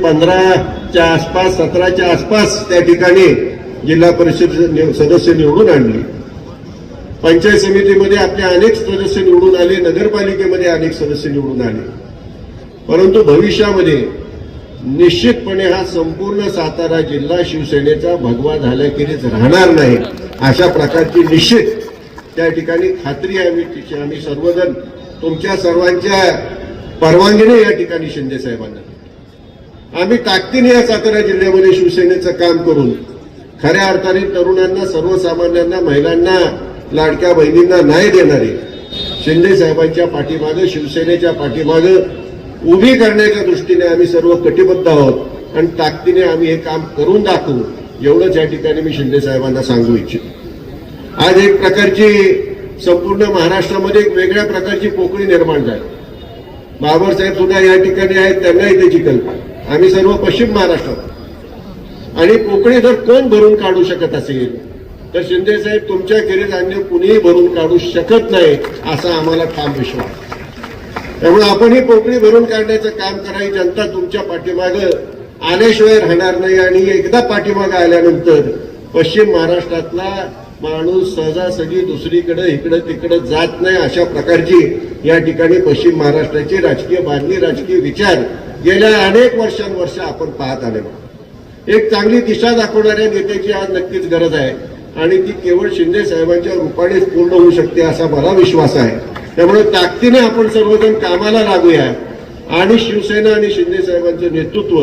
15च्या आसपास 17च्या आसपास त्या ठिकाणी जिल्हा परिषद सदस्य निवडून आणली. पंचायत समितीमध्ये आपले अनेक सदस्य निवडून आले, नगरपालिकेमध्ये अनेक सदस्य निवडून आले. परंतु भविष्यामध्ये निश्चितपणे हा संपूर्ण सातारा जिल्हा शिवसेनेचा भगवा झाल्याखेरीज राहणार नाही, अशा प्रकारची निश्चित त्या ठिकाणी खात्री आम्ही सर्वजण तुमच्या सर्वांच्या परवानगीने या ठिकाणी शिंदे साहेबांना आम्ही ताकदीने या सातारा जिल्ह्यामध्ये शिवसेनेचं काम करून खऱ्या अर्थाने तरुणांना, सर्वसामान्यांना, महिलांना, लाडक्या बहिणींना न्याय देणारे शिंदे साहेबांच्या पाठीमागे, शिवसेनेच्या मागे उभी करण्याच्या दृष्टीने आम्ही सर्व कटिबद्ध आहोत आणि ताकदीने आम्ही हे काम करून दाखवू, एवढंच या ठिकाणी मी शिंदे साहेबांना सांगू इच्छितो. आज एक प्रकारची संपूर्ण महाराष्ट्रामध्ये एक वेगळ्या प्रकारची पोकळी निर्माण झाली. बाबासाहेब सुद्धा या ठिकाणी आहेत, त्यांनाही त्याची कल्पना. आम्ही सर्व पश्चिम महाराष्ट्रात आणि पोकळी जर कोण भरून काढू शकत असेल तर शिंदे साहेब तुमच्या खेरीज अन्य कुणीही भरून काढू शकत नाही, असा आम्हाला ठाम विश्वास. त्यामुळे आपण ही पोकळी भरून काढण्याचं काम करायची. जनता तुमच्या पाठीमागं आल्याशिवाय राहणार नाही आणि एकदा पाठीमागं आल्यानंतर पश्चिम महाराष्ट्रातला माणूस सहजासहजी दुसरीकडे इकडे तिकडे जात नाही, अशा प्रकारची या ठिकाणी पश्चिम महाराष्ट्राची राजकीय बांधणी, राजकीय विचार गेल्या अनेक वर्षानुवर्ष आपण पाहत आलेलो. एक चांगली दिशा दाखवणाऱ्या नेत्याची आज नक्कीच गरज आहे आणि ती केवळ शिंदे साहेबांच्या रूपानेच पूर्ण होऊ शकते, असा मला विश्वास आहे. त्यामुळे ताकदीने आपण सर्वजण कामाला लागूया आणि शिवसेना आणि शिंदे साहेबांचं नेतृत्व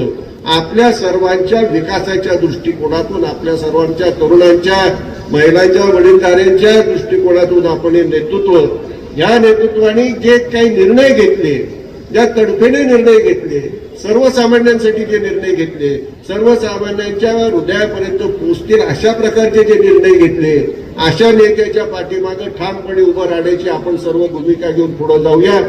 आपल्या सर्वांच्या विकासाच्या दृष्टिकोनातून, आपल्या सर्वांच्या तरुणांच्या, महिलांच्या, वडीलधाऱ्यांच्या दृष्टिकोनातून आपण हे नेतृत्व, या नेतृत्वाने जे काही निर्णय घेतले, ज्या तडफेने निर्णय घेतले, सर्वसामान्यांसाठी जे निर्णय घेतले, सर्वसामान्यांच्या हृदयापर्यंत पोहोचतील अशा प्रकारचे जे निर्णय घेतले, अशा नेत्याच्या पाठीमागे ठामपणे उभं राहण्याची आपण सर्व भूमिका घेऊन पुढे जाऊया.